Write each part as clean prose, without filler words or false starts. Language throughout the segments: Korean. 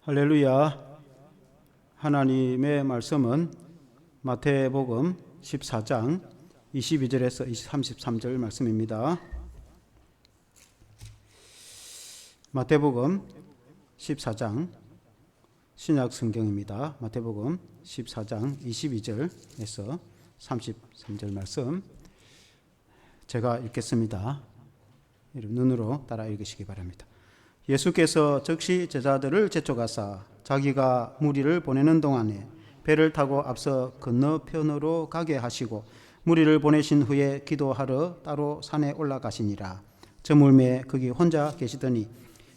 할렐루야. 하나님의 말씀은 마태복음 14장 22절에서 33절 말씀입니다. 마태복음 14장 신약 성경입니다. 마태복음 14장 22절에서 33절 말씀 제가 읽겠습니다. 눈으로 따라 읽으시기 바랍니다. 예수께서 즉시 제자들을 재촉하사 자기가 무리를 보내는 동안에 배를 타고 앞서 건너편으로 가게 하시고 무리를 보내신 후에 기도하러 따로 산에 올라가시니라. 저물매 거기 혼자 계시더니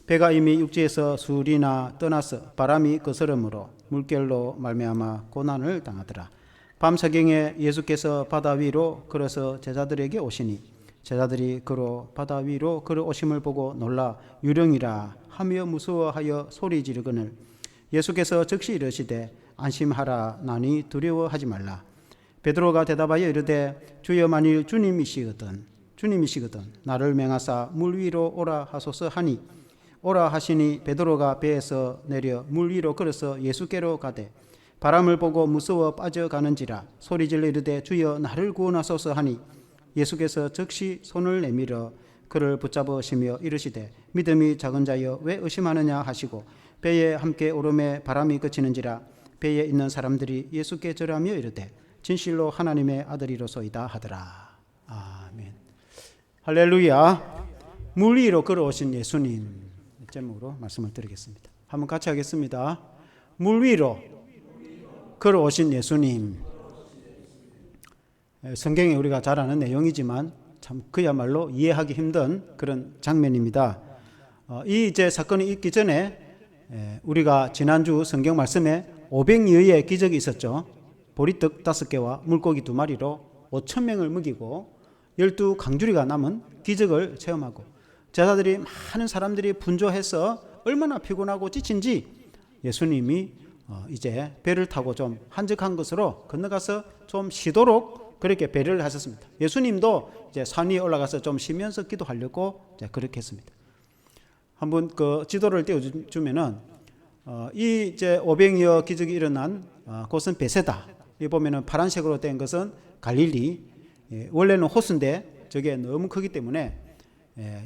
배가 이미 육지에서 술이나 떠나서 바람이 거스름으로 물결로 말미암아 고난을 당하더라. 밤사경에 예수께서 바다 위로 걸어서 제자들에게 오시니 제자들이 그로 바다 위로 걸어오심을 보고 놀라 유령이라 하며 무서워하여 소리 지르거늘 예수께서 즉시 이르시되 안심하라 나니 두려워하지 말라. 베드로가 대답하여 이르되 주여 만일 주님이시거든 나를 맹하사 물 위로 오라 하소서 하니 오라 하시니 베드로가 배에서 내려 물 위로 걸어서 예수께로 가되 바람을 보고 무서워 빠져가는지라 소리질러 이르되 주여 나를 구원하소서 하니 예수께서 즉시 손을 내밀어 그를 붙잡으시며 이르시되 믿음이 작은 자여 왜 의심하느냐 하시고 배에 함께 오름에 바람이 그치는지라 배에 있는 사람들이 예수께 절하며 이르되 진실로 하나님의 아들이로소이다 하더라. 아멘. 할렐루야. 물 위로 걸어오신 예수님 제목으로 말씀을 드리겠습니다. 한번 같이 하겠습니다. 물 위로 걸어오신 예수님. 성경에 우리가 잘 아는 내용이지만 참 그야말로 이해하기 힘든 그런 장면입니다. 이 이제 사건이 있기 전에 우리가 지난주 성경 말씀에 500여의 기적이 있었죠. 보리떡 5개와 물고기 2마리로 5,000명을 먹이고 12강주리가 남은 기적을 체험하고 제자들이 많은 사람들이 분주해서 얼마나 피곤하고 지친지 예수님이 이제 배를 타고 좀 한적한 곳으로 건너가서 좀 쉬도록 그렇게 배려를 하셨습니다. 예수님도 이제 산 위에 올라가서 좀 쉬면서 기도하려고 이제 그렇게 했습니다. 한번 그 지도를 띄워주면은 이 이제 500여 기적이 일어난 곳은 베세다. 이 보면은 파란색으로 된 것은 갈릴리. 원래는 호수인데 저게 너무 크기 때문에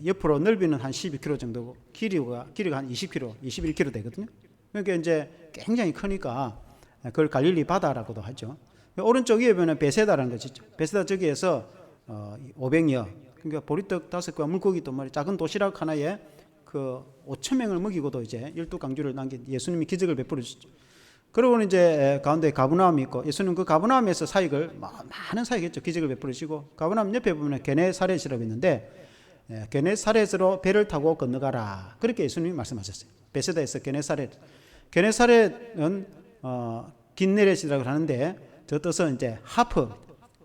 옆으로 넓이는 한 12km 정도고 길이가 한 20km, 21km 되거든요. 그러니까 이제 굉장히 크니까 그걸 갈릴리 바다라고도 하죠. 오른쪽 위에 보면 베세다라는 것이 있죠. 베세다 저기에서 500여, 그러니까 보리떡 5개와 물고기 2마리, 작은 도시락 하나에 그 5,000명을 먹이고도 이제 12강주를 남긴 예수님이 기적을 베풀어 주셨죠. 그러고는 이제 가운데 가브나움이 있고 예수님 그 가브나움에서 사역을 많은 사역했죠. 기적을 베풀어 주시고 가브나움 옆에 보면 게네사렛이라고 있는데 게네사렛으로 배를 타고 건너가라. 그렇게 예수님이 말씀하셨어요. 베세다에서 게네사렛. 게네사렛은 긴네렛이라고 하는데 저 뜻은 이제 하프,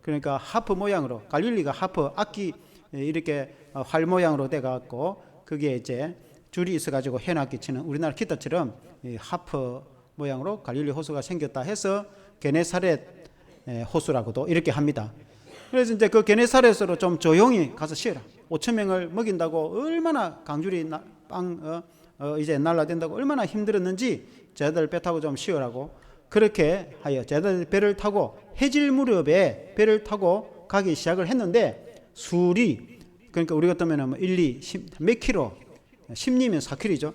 그러니까 하프 모양으로, 갈릴리가 하프 악기 이렇게 활 모양으로 돼갖고 그게 이제 줄이 있어가지고 해악기 치는 우리나라 기타처럼 하프 모양으로 갈릴리 호수가 생겼다 해서 게네사렛 호수라고도 이렇게 합니다. 그래서 이제 그 게네사렛으로 좀 조용히 가서 쉬어라. 5,000명을 먹인다고 얼마나 강줄이 이제 날라댄다고 얼마나 힘들었는지 제자들 배 타고 좀 쉬어라고 그렇게 하여 제자들 배를 타고 해질 무렵에 배를 타고 가기 시작을 했는데 술이 그러니까 우리 같으면 1, 2, 10, 몇 킬로 10리면 4킬로죠.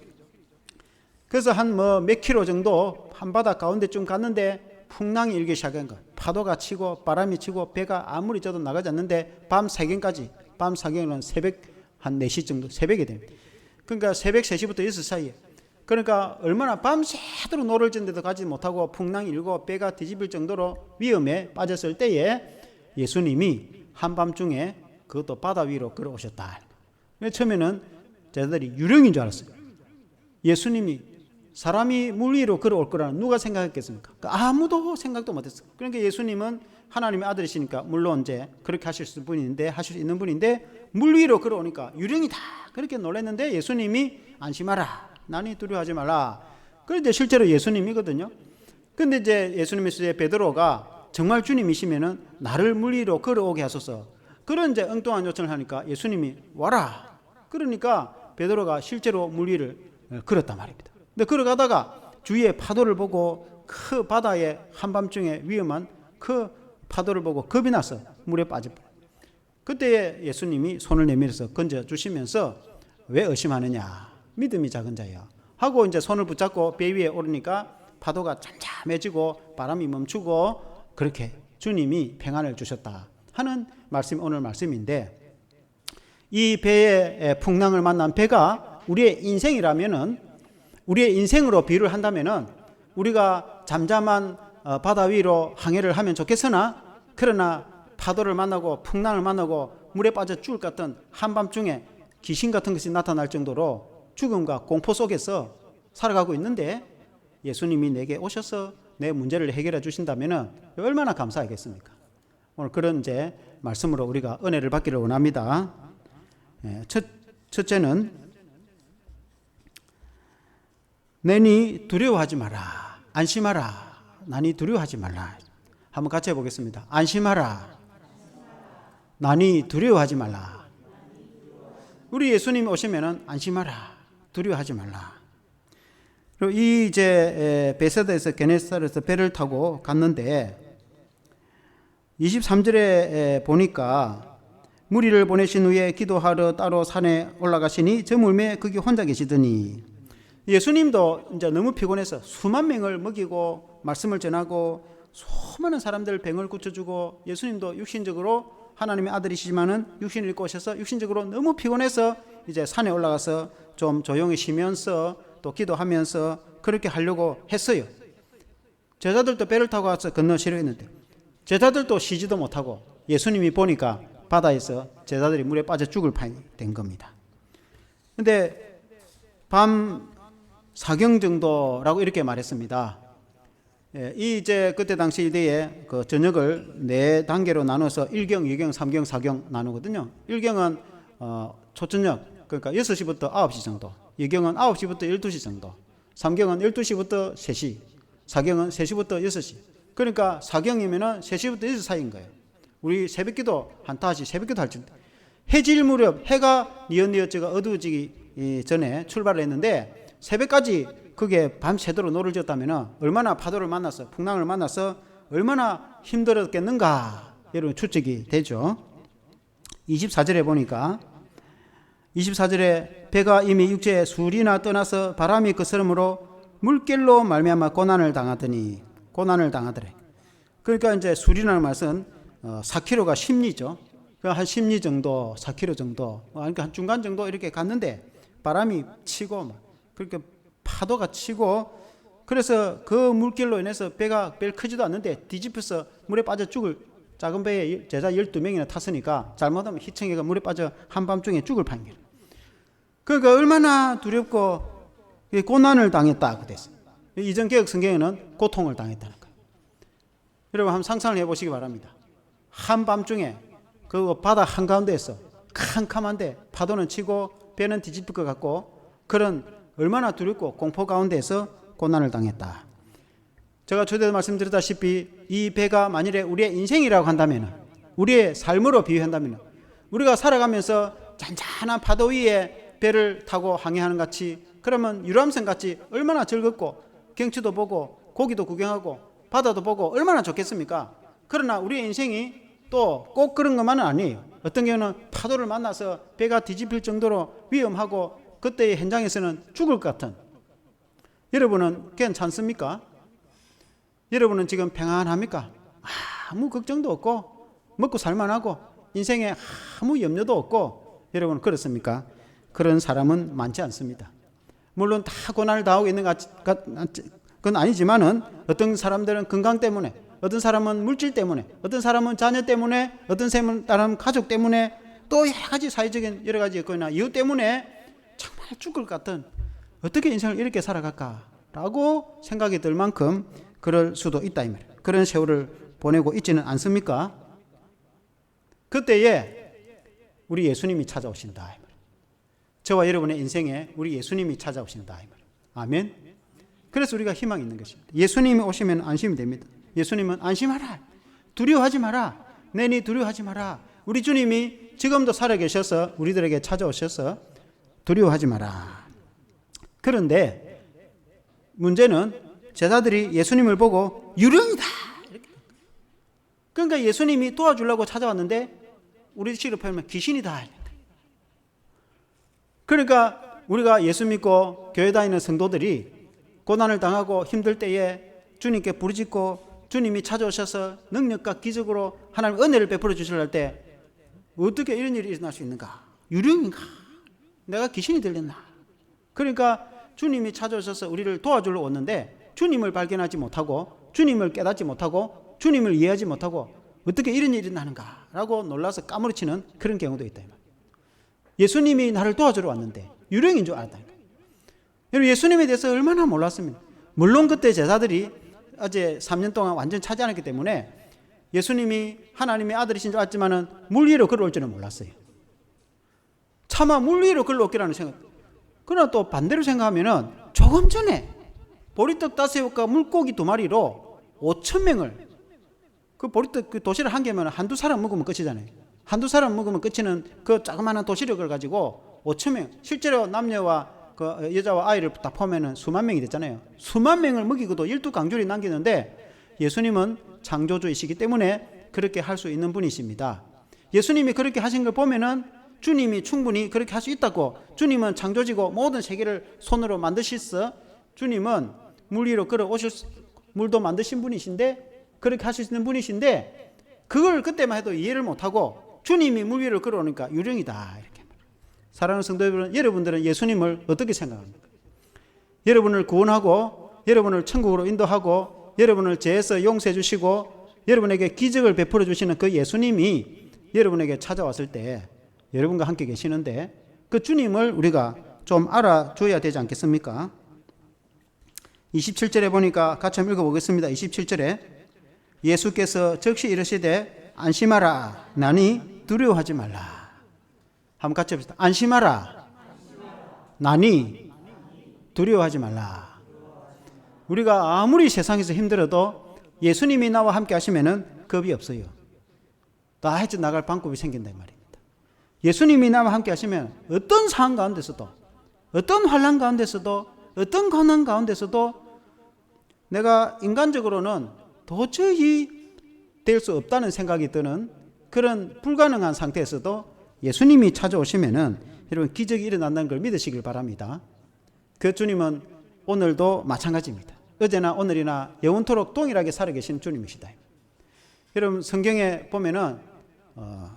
그래서 한 몇 킬로 정도 한바다 가운데쯤 갔는데 풍랑이 일기 시작한 거예요. 파도가 치고 바람이 치고 배가 아무리 져도 나가지 않는데 밤 3경까지 밤 4경은 새벽 한 4시 정도 새벽에 됩니다. 그러니까 새벽 3시부터 6시 사이에 그러니까 얼마나 밤새도록 노를 졌는데도 가지 못하고 풍랑이 일고 배가 뒤집을 정도로 위험에 빠졌을 때에 예수님이 한밤중에 그것도 바다 위로 걸어오셨다. 처음에는 제자들이 유령인 줄 알았어요. 예수님이 사람이 물 위로 걸어올 거라는 누가 생각했겠습니까? 아무도 생각도 못했어요. 그러니까 예수님은 하나님의 아들이시니까 물론 이제 그렇게 하실 수 있는 분인데 물 위로 걸어오니까 유령이다. 그렇게 놀랐는데 예수님이 안심하라. 나니 두려워하지 말라. 그런데 실제로 예수님이거든요. 근데 이제 예수님의 베드로가 정말 주님이시면은 나를 물 위로 걸어오게 하소서. 그런 이제 엉뚱한 요청을 하니까 예수님이 와라. 그러니까 베드로가 실제로 물 위를 걸었단 말입니다. 근데 걸어가다가 주위의 파도를 보고 그 바다의 한밤중에 위험한 그 파도를 보고 겁이 나서 물에 빠져버려요. 그때 예수님이 손을 내밀어서 건져주시면서 왜 의심하느냐, 믿음이 작은 자야 하고 이제 손을 붙잡고 배 위에 오르니까 파도가 잠잠해지고 바람이 멈추고 그렇게 주님이 평안을 주셨다 하는 말씀이 오늘 말씀인데, 이 배의 풍랑을 만난 배가 우리의 인생이라면은, 우리의 인생으로 비유를 한다면은 우리가 잠잠한 바다 위로 항해를 하면 좋겠으나, 그러나 파도를 만나고 풍랑을 만나고 물에 빠져 죽을 것 같은 한밤중에 귀신 같은 것이 나타날 정도로 죽음과 공포 속에서 살아가고 있는데, 예수님이 내게 오셔서 내 문제를 해결해 주신다면 얼마나 감사하겠습니까? 오늘 그런 이제 말씀으로 우리가 은혜를 받기를 원합니다. 첫째는 내니 두려워하지 마라, 안심하라. 나니 두려워하지 말라. 한번 같이 해보겠습니다. 안심하라, 나니 두려워하지 말라. 우리 예수님이 오시면은 안심하라, 두려워하지 말라. 그리고 이 이제 베세다에서 게네사렛에서 배를 타고 갔는데 23절에 보니까 무리를 보내신 후에 기도하러 따로 산에 올라가시니 저 물매에 거기 혼자 계시더니, 예수님도 이제 너무 피곤해서 수만 명을 먹이고 말씀을 전하고 수많은 사람들 병을 고쳐주고, 예수님도 육신적으로 하나님의 아들이시지만은 육신을 입고 오셔서 육신적으로 너무 피곤해서 이제 산에 올라가서 좀 조용히 쉬면서 또 기도하면서 그렇게 하려고 했어요. 제자들도 배를 타고 와서 건너시려 했는데 제자들도 쉬지도 못하고 예수님이 보니까 바다에서 제자들이 물에 빠져 죽을 판이 된 겁니다. 근데 밤 사경 정도라고 이렇게 말했습니다. 이 이제 그때 당시 일대에 그 저녁을 네 단계로 나눠서 1경, 2경, 3경, 4경 나누거든요. 1경은 초저녁, 그러니까 6시부터 9시 정도, 2경은 9시부터 12시 정도, 3경은 12시부터 3시, 4경은 3시부터 6시. 그러니까 4경이면은 3시부터 6시 사이인 거예요. 우리 새벽기도 한타하시 새벽기도 할 때 해질 무렵, 해가 뉘엿뉘엿 어두워지기 전에 출발을 했는데 새벽까지 그게 밤새도록 노를 졌다면 얼마나 파도를 만나서 풍랑을 만나서 얼마나 힘들었겠는가, 여러분 추측이 되죠. 24절에 보니까 24절에 배가 이미 육지에 술이나 떠나서 바람이 거스름으로 물결로 말미암아 고난을 당하더니, 고난을 당하더래. 그러니까 이제 술이라는 말은 4km가 심리죠. 한 심리 정도, 4km 정도, 그러니까 한 중간 정도 이렇게 갔는데 바람이 치고 막 그렇게 파도가 치고, 그래서 그 물결로 인해서 배가 별 크지도 않는데 뒤집혀서 물에 빠져 죽을, 작은 배에 제자 12명이나 탔으니까 잘못하면 희청이가 물에 빠져 한밤중에 죽을 판이에요. 그러니까 얼마나 두렵고 고난을 당했다 그랬어요. 이전 개혁 성경에는 고통을 당했다는 거예요. 여러분 한번 상상을 해보시기 바랍니다. 한밤중에 그 바다 한가운데에서 캄캄한데 파도는 치고 배는 뒤집힐 것 같고, 그런 얼마나 두렵고 공포 가운데서 고난을 당했다. 제가 초대도 말씀드렸다시피 이 배가 만일에 우리의 인생이라고 한다면, 우리의 삶으로 비유한다면, 우리가 살아가면서 잔잔한 파도 위에 배를 타고 항해하는 같이, 그러면 유람선 같이 얼마나 즐겁고 경치도 보고 고기도 구경하고 바다도 보고 얼마나 좋겠습니까? 그러나 우리의 인생이 또 꼭 그런 것만은 아니에요. 어떤 경우는 파도를 만나서 배가 뒤집힐 정도로 위험하고 그때의 현장에서는 죽을 것 같은, 여러분은 괜찮습니까? 여러분은 지금 평안합니까? 아무 걱정도 없고 먹고 살만하고 인생에 아무 염려도 없고, 여러분 그렇습니까? 그런 사람은 많지 않습니다. 물론 다 고난을 당하고 있는 건 아니지만은 어떤 사람들은 건강 때문에, 어떤 사람은 물질 때문에, 어떤 사람은 자녀 때문에, 어떤 사람은 가족 때문에, 또 여러 가지 사회적인 여러 가지 여건이나 이유 때문에 정말 죽을 것 같은, 어떻게 인생을 이렇게 살아갈까라고 생각이 들 만큼 그럴 수도 있다 이 말이에요. 그런 세월을 보내고 있지는 않습니까? 그때에 우리 예수님이 찾아오신다 이 말이에요. 저와 여러분의 인생에 우리 예수님이 찾아오신다 이 말이에요. 아멘. 그래서 우리가 희망이 있는 것입니다. 예수님이 오시면 안심이 됩니다. 예수님은 안심하라, 두려워하지 마라, 내니 두려워하지 마라. 우리 주님이 지금도 살아계셔서 우리들에게 찾아오셔서 두려워하지 마라. 그런데 문제는 제자들이 예수님을 보고 유령이다. 그러니까 예수님이 도와주려고 찾아왔는데 우리 식으로 표현하면 귀신이다. 그러니까 우리가 예수 믿고 교회 다니는 성도들이 고난을 당하고 힘들 때에 주님께 부르짖고 주님이 찾아오셔서 능력과 기적으로 하나님 은혜를 베풀어 주시려 할 때 어떻게 이런 일이 일어날 수 있는가? 유령인가? 내가 귀신이 들렸나? 그러니까 주님이 찾아오셔서 우리를 도와주러 왔는데 주님을 발견하지 못하고 주님을 깨닫지 못하고 주님을 이해하지 못하고 어떻게 이런 일이 일어나는가? 라고 놀라서 까무러치는 그런 경우도 있다. 예수님이 나를 도와주러 왔는데 유령인 줄 알았다. 여러분, 예수님에 대해서 얼마나 몰랐습니까? 물론 그때 제자들이 어제 3년 동안 완전 차지 않았기 때문에 예수님이 하나님의 아들이신 줄 알지만은 물 위로 걸어올 줄은 몰랐어요. 차마 물 위로 걸어올기라는 생각. 그러나 또 반대로 생각하면은 조금 전에 보리떡 5개와 물고기 2마리로 5,000명을 그 보리떡 그 도시락 한 개면 한두 사람 먹으면 끝이잖아요. 한두 사람 먹으면 끝이는 그 자그마한 도시락을 가지고 5,000명, 실제로 남녀와 그 여자와 아이를 다 포함하면 수만 명이 됐잖아요. 수만 명을 먹이고도 12강줄이 남기는데 예수님은 창조주이시기 때문에 그렇게 할 수 있는 분이십니다. 예수님이 그렇게 하신 걸 보면은 주님이 충분히 그렇게 할 수 있다고, 주님은 창조지고 모든 세계를 손으로 만드셨어. 주님은 물 위로 걸어오실 물도 만드신 분이신데 그렇게 할 수 있는 분이신데 그걸 그때만 해도 이해를 못하고 주님이 물 위로 걸어오니까 유령이다 이렇게. 사랑하는 성도 여러분, 여러분들은 예수님을 어떻게 생각합니까? 여러분을 구원하고 여러분을 천국으로 인도하고 여러분을 죄에서 용서해 주시고 여러분에게 기적을 베풀어 주시는 그 예수님이 여러분에게 찾아왔을 때 여러분과 함께 계시는데 그 주님을 우리가 좀 알아줘야 되지 않겠습니까? 27절에 보니까 같이 한번 읽어보겠습니다. 27절에 예수께서 즉시 이르시되 안심하라, 나니 두려워하지 말라. 한번 같이 해봅시다. 안심하라, 나니 두려워하지 말라. 우리가 아무리 세상에서 힘들어도 예수님이 나와 함께 하시면은 겁이 없어요. 다 헤쳐나갈 방법이 생긴다 이 말입니다. 예수님이 나와 함께 하시면 어떤 상황 가운데서도, 어떤 환난 가운데서도, 어떤 고난 가운데서도 내가 인간적으로는 도저히 될 수 없다는 생각이 드는 그런 불가능한 상태에서도 예수님이 찾아오시면은 여러분 기적이 일어난다는 걸 믿으시길 바랍니다. 그 주님은 오늘도 마찬가지입니다. 어제나 오늘이나 영원토록 동일하게 살아계신 주님이시다. 여러분 성경에 보면은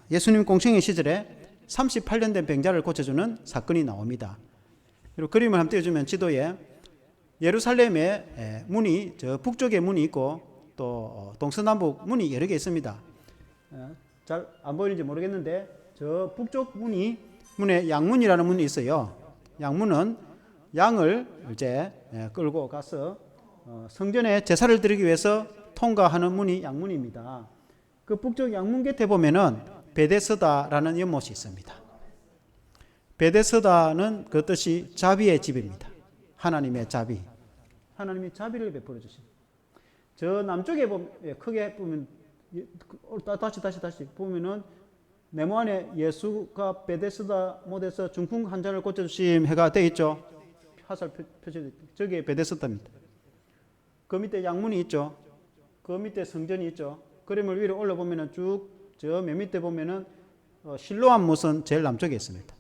예수님 공생의 시절에 38년 된 병자를 고쳐주는 사건이 나옵니다. 그리고 그림을 한번 띄워주면 지도에 예루살렘의 문이 저 북쪽에 문이 있고 또 동서남북 문이 여러 개 있습니다. 잘 안 보이는지 모르겠는데 저 북쪽 문에 양문이라는 문이 있어요. 양문은 양을 이제 끌고 가서 성전에 제사를 드리기 위해서 통과하는 문이 양문입니다. 그 북쪽 양문 곁에 보면은 베데스다라는 연못이 있습니다. 베데스다는 그 뜻이 자비의 집입니다. 하나님의 자비. 하나님이 자비를 베풀어 주십니다. 저 남쪽에 보면 크게 보면 다시 보면은 네모 안에 예수가 베데스다 못에서 중풍 환자를 고쳐주심 해가 되어 있죠. 화살 표시되어 있죠. 저게 베데스다입니다. 그 밑에 양문이 있죠. 그 밑에 성전이 있죠. 그림을 위로 올라보면은 쭉 저 맨 밑에 보면은 실로암 못은 제일 남쪽에 있습니다.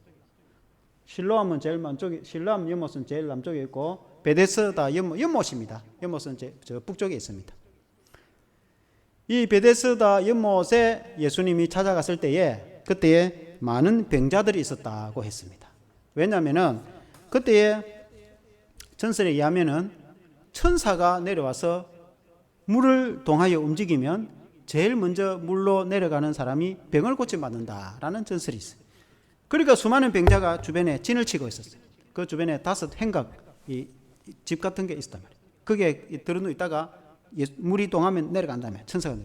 실로암은 제일 남쪽에, 실로암 연못은 제일 남쪽에 있고 베데스다 연못입니다. 연못은 저 북쪽에 있습니다. 이 베데스다 연못에 예수님이 찾아갔을 때에 그때에 많은 병자들이 있었다고 했습니다. 왜냐하면은 그때에 전설에 의하면은 천사가 내려와서 물을 동하여 움직이면 제일 먼저 물로 내려가는 사람이 병을 고침받는다라는 전설이 있어요. 그러니까 수많은 병자가 주변에 진을 치고 있었어요. 그 주변에 5 행각 집 같은 게 있었단 말이에요. 그게 들어누 있다가 물이 동하면 내려간다면 천사가.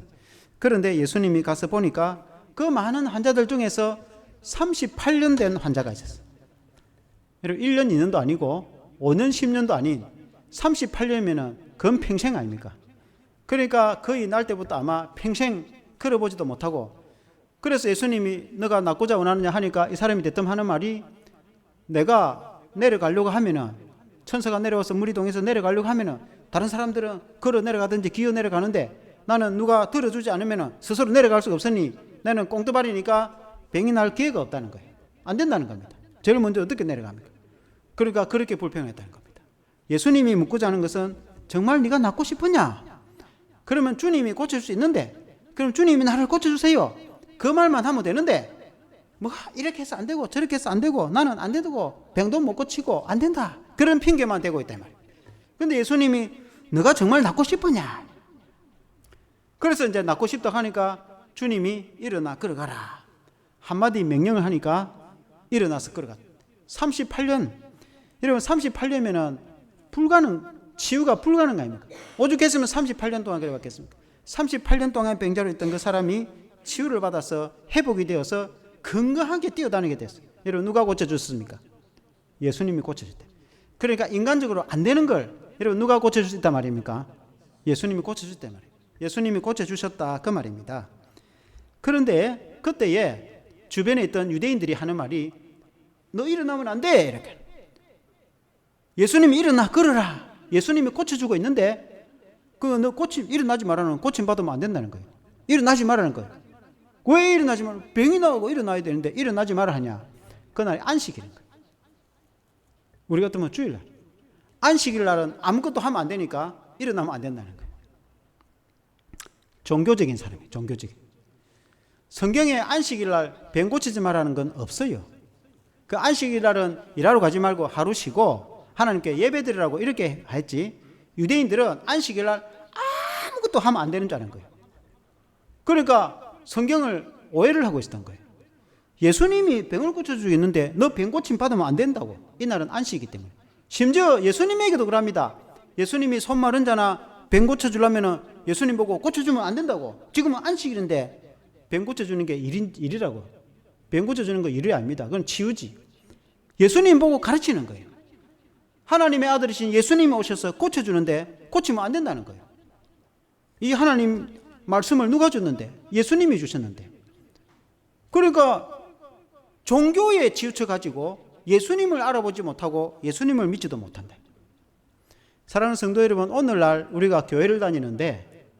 그런데 예수님이 가서 보니까 그 많은 환자들 중에서 38년 된 환자가 있었어요. 1년, 2년도 아니고 5년, 10년도 아닌 38년이면 건 평생 아닙니까? 그러니까 거의 날 때부터 아마 평생 걸어보지도 못하고, 그래서 예수님이 너가 낫고자 원하느냐 하니까 이 사람이 대뜸 하는 말이 내가 내려가려고 하면은 천사가 내려와서 무리동에서 내려가려고 하면은 다른 사람들은 걸어 내려가든지 기어 내려가는데 나는 누가 들어주지 않으면은 스스로 내려갈 수가 없으니 나는 꽁트발이니까 병이 날 기회가 없다는 거예요. 안 된다는 겁니다. 제일 먼저 어떻게 내려갑니까? 그러니까 그렇게 불평했다는 겁니다. 예수님이 묻고자 하는 것은 정말 네가 낫고 싶으냐? 그러면 주님이 고칠 수 있는데 그럼 주님이 나를 고쳐주세요. 그 말만 하면 되는데 뭐 이렇게 해서 안 되고 저렇게 해서 안 되고 나는 안 되고 병도 못 고치고 안 된다. 그런 핑계만 대고 있단 말이에요. 근데 예수님이 너가 정말 낫고 싶으냐? 그래서 이제 낫고 싶다 하니까 주님이 일어나 걸어가라. 한마디 명령을 하니까 일어나서 걸어갔다. 38년. 여러분 38년이면 치유가 불가능 아닙니까? 오죽했으면 38년 동안 걸어갔겠습니까? 38년 동안 병자로 있던 그 사람이 치유를 받아서 회복이 되어서 건강하게 뛰어다니게 됐어요. 여러분 누가 고쳐줬습니까? 예수님이 고쳐줬대. 그러니까 인간적으로 안 되는 걸 여러분 누가 고쳐줄 수 있단 말입니까? 예수님이 고쳐줬단 말이에요. 예수님이 고쳐주셨다 그 말입니다. 그런데 그때에 주변에 있던 유대인들이 하는 말이 너 일어나면 안 돼 이렇게. 예수님이 일어나 걸어라. 예수님이 고쳐주고 있는데 너 일어나지 말라는 고침 받으면 안 된다는 거예요. 일어나지 말라는 거예요. 왜 일어나지 말라? 병이 나오고 일어나야 되는데 일어나지 말라 하냐? 그날이 안식일인 거예요. 우리 같으면 주일날. 안식일 날은 아무것도 하면 안 되니까 일어나면 안 된다는 거예요. 종교적인 사람이에요. 종교적인. 성경에 안식일 날 병 고치지 말라는 건 없어요. 그 안식일 날은 일하러 가지 말고 하루 쉬고 하나님께 예배드리라고 이렇게 했지. 유대인들은 안식일 날 아무것도 하면 안 되는 줄 아는 거예요. 그러니까 성경을 오해를 하고 있었던 거예요. 예수님이 병을 고쳐주고 있는데 너 병 고침 받으면 안 된다고. 이날은 안식이기 때문에. 심지어 예수님에게도 그럽니다. 예수님이 손 마른 자나 병 고쳐주려면 예수님 보고 고쳐주면 안 된다고. 지금은 안식일인데 병 고쳐주는 게 일이라고. 병 고쳐주는 거 일이 아닙니다. 그건 치유지. 예수님 보고 가르치는 거예요. 하나님의 아들이신 예수님이 오셔서 고쳐주는데 고치면 안 된다는 거예요. 이 하나님 말씀을 누가 줬는데? 예수님이 주셨는데. 그러니까 종교에 치우쳐 가지고 예수님을 알아보지 못하고 예수님을 믿지도 못한다. 사랑하는 성도 여러분, 오늘날 우리가 교회를 다니는데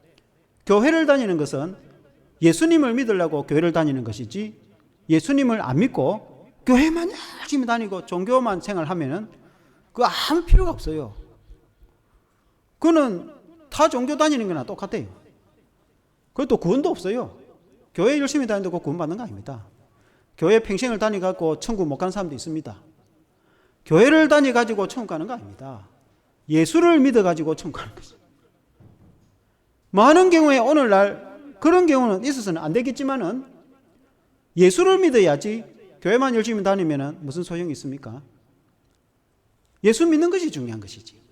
교회를 다니는 것은 예수님을 믿으려고 교회를 다니는 것이지 예수님을 안 믿고 교회만 열심히 다니고 종교만 생활하면은 그거 아무 필요가 없어요. 그거는 타 종교 다니는 거나 똑같아요. 그것도 구원도 없어요. 교회 열심히 다닌다고 구원 받는 거 아닙니다. 교회 평생을 다니고 천국 못 가는 사람도 있습니다. 교회를 다니가지고 천국 가는 거 아닙니다. 예수를 믿어가지고 천국 가는 것이죠. 많은 경우에 오늘날 그런 경우는 있어서는 안 되겠지만은 예수를 믿어야지 교회만 열심히 다니면 무슨 소용이 있습니까? 예수 믿는 것이 중요한 것이지.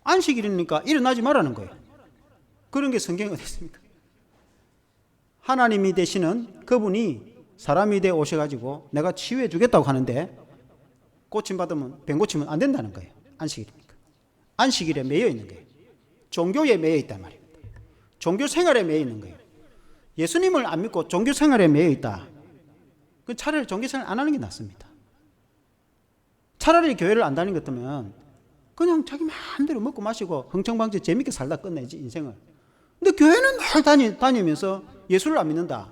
안식일이니까 일어나지 말라는 거예요. 그런 게 성경에 어디 있습니까? 하나님이 되시는 그분이 사람이 되어 오셔가지고 내가 치유해 주겠다고 하는데 고침받으면 병 고치면 안 된다는 거예요. 안식일이니까. 안식일에 매여 있는 거예요. 종교에 매여 있단 말입니다. 종교 생활에 매여 있는 거예요. 예수님을 안 믿고 종교 생활에 매여 있다. 그 차라리 종교 생활 안 하는 게 낫습니다. 차라리 교회를 안 다니는 것 같으면 그냥 자기 마음대로 먹고 마시고 흥청망청 재밌게 살다 끝내지 인생을. 근데 교회는 늘 다니면서 예수를 안 믿는다.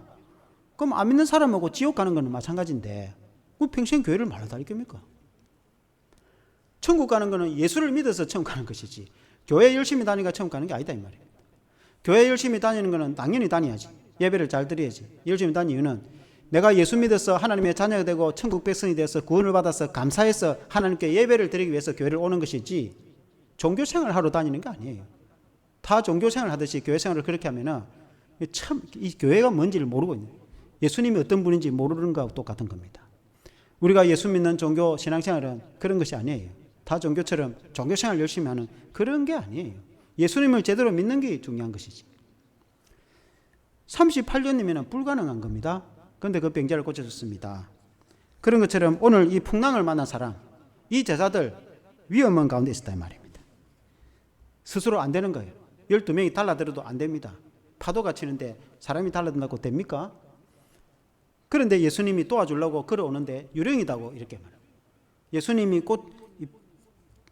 그럼 안 믿는 사람하고 지옥 가는 거는 마찬가지인데 그 평생 교회를 말로 다닐 겁니까? 천국 가는 거는 예수를 믿어서 천국 가는 것이지 교회 열심히 다니니까 천국 가는 게 아니다 이 말이에요. 교회 열심히 다니는 거는 당연히 다녀야지. 예배를 잘 드려야지. 열심히 다니는 이유는 내가 예수 믿어서 하나님의 자녀가 되고 천국 백성이 되어서 구원을 받아서 감사해서 하나님께 예배를 드리기 위해서 교회를 오는 것이지 종교 생활을 하러 다니는 게 아니에요. 다 종교 생활을 하듯이 교회 생활을 그렇게 하면은 참 이 교회가 뭔지를 모르고 있는 거예요. 예수님이 어떤 분인지 모르는 거하고 똑같은 겁니다. 우리가 예수 믿는 종교 신앙생활은 그런 것이 아니에요. 다 종교처럼 종교 생활 열심히 하는 그런 게 아니에요. 예수님을 제대로 믿는 게 중요한 것이지. 38년이면 불가능한 겁니다. 그런데 그 병자를 고쳐줬습니다. 그런 것처럼 오늘 이 풍랑을 만난 사람, 이 제자들 위험한 가운데 있었다 이 말입니다. 스스로 안 되는 거예요. 12명이 달라들어도 안 됩니다. 파도가 치는데 사람이 달라든다고 됩니까? 그런데 예수님이 도와주려고 걸어오는데 유령이다고 이렇게 말해요. 예수님이 곧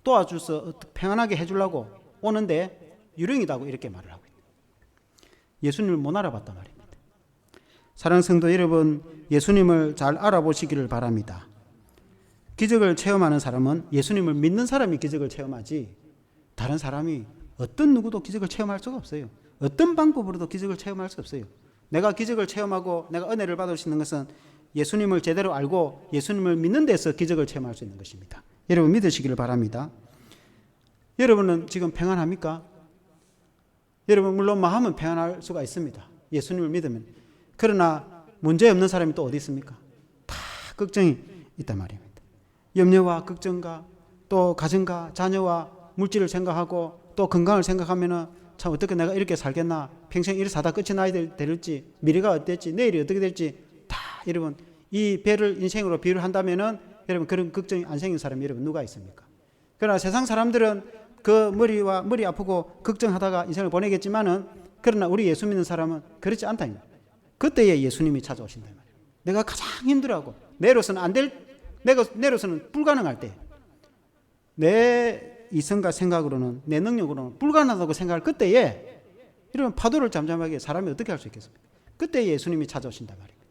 도와줘서 평안하게 해주려고 오는데 유령이다고 이렇게 말을 하고 있다. 예수님을 못 알아봤단 말입니다. 사랑하는 성도 여러분, 예수님을 잘 알아보시기를 바랍니다. 기적을 체험하는 사람은 예수님을 믿는 사람이 기적을 체험하지 다른 사람이 어떤 누구도 기적을 체험할 수가 없어요. 어떤 방법으로도 기적을 체험할 수 없어요. 내가 기적을 체험하고 내가 은혜를 받을 수 있는 것은 예수님을 제대로 알고 예수님을 믿는 데서 기적을 체험할 수 있는 것입니다. 여러분 믿으시기를 바랍니다. 여러분은 지금 평안합니까? 여러분 물론 마음은 평안할 수가 있습니다. 예수님을 믿으면. 그러나 문제 없는 사람이 또 어디 있습니까? 다 걱정이 있단 말입니다. 염려와 걱정과 또 가정과 자녀와 물질을 생각하고 또 건강을 생각하면은 참 어떻게 내가 이렇게 살겠나, 평생 이렇게 사다 끝이 나야 될지, 미래가 어땠지, 내일이 어떻게 될지 다 여러분 이 배를 인생으로 비유를 한다면은 여러분 그런 걱정이 안 생긴 사람이 여러분 누가 있습니까? 그러나 세상 사람들은 그 머리 아프고 걱정하다가 인생을 보내겠지만은 그러나 우리 예수 믿는 사람은 그렇지 않다. 그때에 예수님이 찾아오신다 말이에요. 내가 가장 힘들어하고 내로서는 내로서는 불가능할 때, 내 이성과 생각으로는 내 능력으로는 불가능하다고 생각할 그때에 이런 파도를 잠잠하게 사람이 어떻게 할 수 있겠습니까? 그때 예수님이 찾아오신단 말입니다.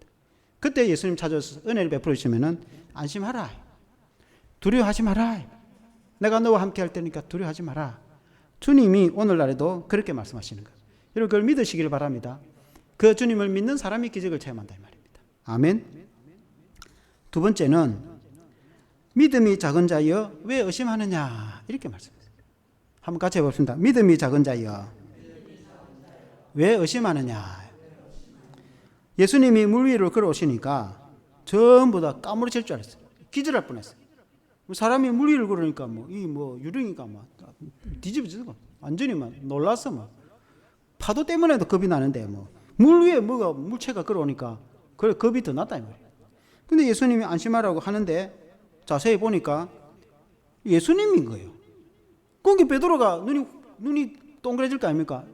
그때 예수님 찾아오셔서 은혜를 베풀어 주시면은 안심하라, 두려워하지 마라, 내가 너와 함께 할 테니까 두려워하지 마라. 주님이 오늘날에도 그렇게 말씀하시는 거예요. 여러분 그걸 믿으시길 바랍니다. 그 주님을 믿는 사람이 기적을 체험한다 이 말입니다. 아멘. 두 번째는 믿음이 작은 자여 왜 의심하느냐 이렇게 말씀했어요. 한번 같이 해봅시다. 믿음이 작은 자여 왜 의심하느냐. 예수님이 물 위로 걸어오시니까 전부 다 까무러칠 줄 알았어요. 기절할 뻔했어요. 사람이 물 위를 걸으니까 유령이가 뒤집어지고 완전히 놀랐어. 파도 때문에도 겁이 나는데 물 위에 뭐가 물체가 걸어오니까 그래 겁이 더 났다 이 말이에요. 근데 예수님이 안심하라고 하는데 자세히 보니까 예수님인 거예요. 거기 베드로가 눈이 동그래질 거 아닙니까?